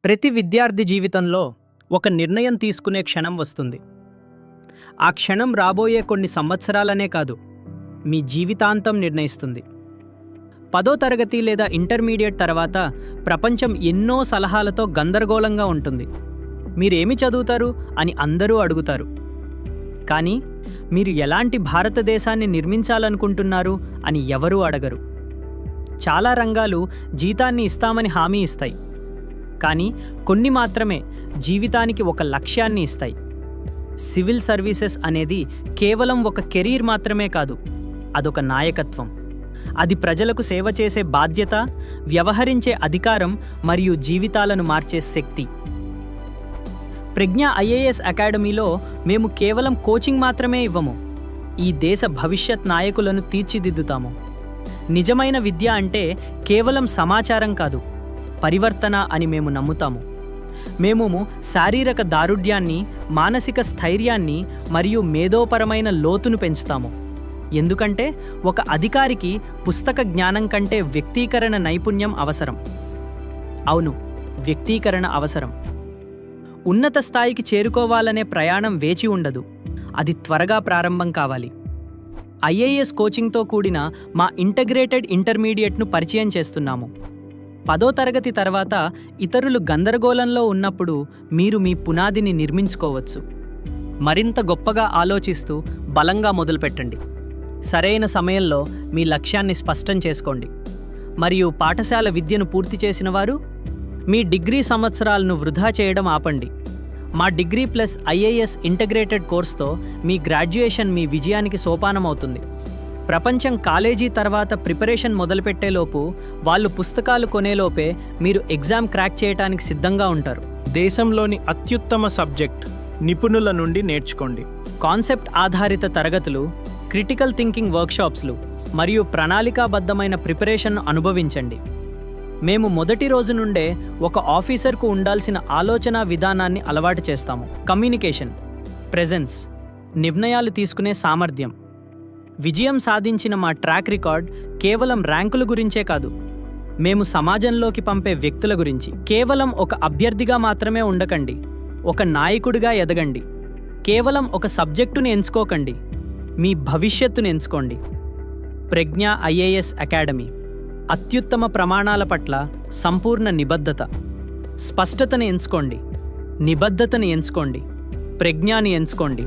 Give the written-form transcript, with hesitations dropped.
ప్రతి విద్యార్థి జీవితంలో ఒక నిర్ణయం తీసుకునే క్షణం వస్తుంది. ఆ క్షణం రాబోయే కొన్ని సంవత్సరాలనే కాదు, మీ జీవితాంతం నిర్ణయిస్తుంది. 10వ తరగతి లేదా ఇంటర్మీడియట్ తర్వాత ప్రపంచం ఎన్నో సలహాలతో గందరగోళంగా ఉంటుంది. మీరేమి చదువుతారు అని అందరూ అడుగుతారు. కానీ మీరు ఎలాంటి భారతదేశాన్ని నిర్మించాలనుకుంటున్నారు అని ఎవరూ అడగరు. చాలా రంగాలు జీతాన్ని ఇస్తామని హామీ ఇస్తాయి, కానీ కొన్ని మాత్రమే జీవితానికి ఒక లక్ష్యాన్ని ఇస్తాయి. సివిల్ సర్వీసెస్ అనేది కేవలం ఒక కెరీర్ మాత్రమే కాదు, అదొక నాయకత్వం. అది ప్రజలకు సేవ చేసే బాధ్యత, వ్యవహరించే అధికారం మరియు జీవితాలను మార్చే శక్తి. ప్రజ్ఞ ఐఏఎస్ అకాడమీలో మేము కేవలం కోచింగ్ మాత్రమే ఇవ్వము, ఈ దేశ భవిష్యత్ నాయకులను తీర్చిదిద్దుతాము. నిజమైన విద్య అంటే కేవలం సమాచారం కాదు, పరివర్తన అని మేము నమ్ముతాము. మేము శారీరక దారుఢ్యాన్ని, మానసిక స్థైర్యాన్ని మరియు మేధోపరమైన లోతును పెంచుతాము. ఎందుకంటే ఒక అధికారికి పుస్తక జ్ఞానం కంటే వ్యక్తీకరణ నైపుణ్యం అవసరం. అవును, వ్యక్తీకరణ అవసరం. ఉన్నత స్థాయికి చేరుకోవాలనే ప్రయాణం వేచి ఉండదు, అది త్వరగా ప్రారంభం కావాలి. ఐఏఎస్ కోచింగ్తో కూడిన మా ఇంటగ్రేటెడ్ ఇంటర్మీడియట్ను పరిచయం చేస్తున్నాము. 10వ తరగతి తర్వాత ఇతరులు గందరగోళంలో ఉన్నప్పుడు మీరు మీ పునాదిని నిర్మించుకోవచ్చు. మరింత గొప్పగా ఆలోచిస్తూ బలంగా మొదలుపెట్టండి. సరైన సమయంలో మీ లక్ష్యాన్ని స్పష్టం చేసుకోండి. మరియు పాఠశాల విద్యను పూర్తి చేసిన వారు మీ డిగ్రీ సంవత్సరాలను వృధా చేయడం ఆపండి. మా డిగ్రీ ప్లస్ ఐఏఎస్ ఇంటగ్రేటెడ్ కోర్స్తో మీ గ్రాడ్యుయేషన్ మీ విజయానికి సోపానమవుతుంది. ప్రపంచం కాలేజీ తర్వాత ప్రిపరేషన్ మొదలుపెట్టేలోపు, వాళ్ళు పుస్తకాలు కొనేలోపే మీరు ఎగ్జామ్ క్రాక్ చేయడానికి సిద్ధంగా ఉంటారు. దేశంలోని అత్యుత్తమ సబ్జెక్ట్ నిపుణుల నుండి నేర్చుకోండి. కాన్సెప్ట్ ఆధారిత తరగతులు, క్రిటికల్ థింకింగ్ వర్క్షాప్స్లు మరియు ప్రణాళికాబద్ధమైన ప్రిపరేషన్ను అనుభవించండి. మేము మొదటి రోజు నుండే ఒక ఆఫీసర్కు ఉండాల్సిన ఆలోచనా విధానాన్ని అలవాటు చేస్తాము. కమ్యూనికేషన్, ప్రెజెన్స్, నిర్ణయాలు తీసుకునే సామర్థ్యం. విజయం సాధించిన మా ట్రాక్ రికార్డ్ కేవలం ర్యాంకుల గురించే కాదు, మేము సమాజంలోకి పంపే వ్యక్తుల గురించి. కేవలం ఒక అభ్యర్థిగా మాత్రమే ఉండకండి, ఒక నాయకుడిగా ఎదగండి. కేవలం ఒక సబ్జెక్టును ఎంచుకోకండి, మీ భవిష్యత్తును ఎంచుకోండి. ప్రజ్ఞ ఐఏఎస్ అకాడమీ అత్యుత్తమ ప్రమాణాల పట్ల సంపూర్ణ నిబద్ధత. స్పష్టతను ఎంచుకోండి, నిబద్ధతను ఎంచుకోండి, ప్రజ్ఞని ఎంచుకోండి.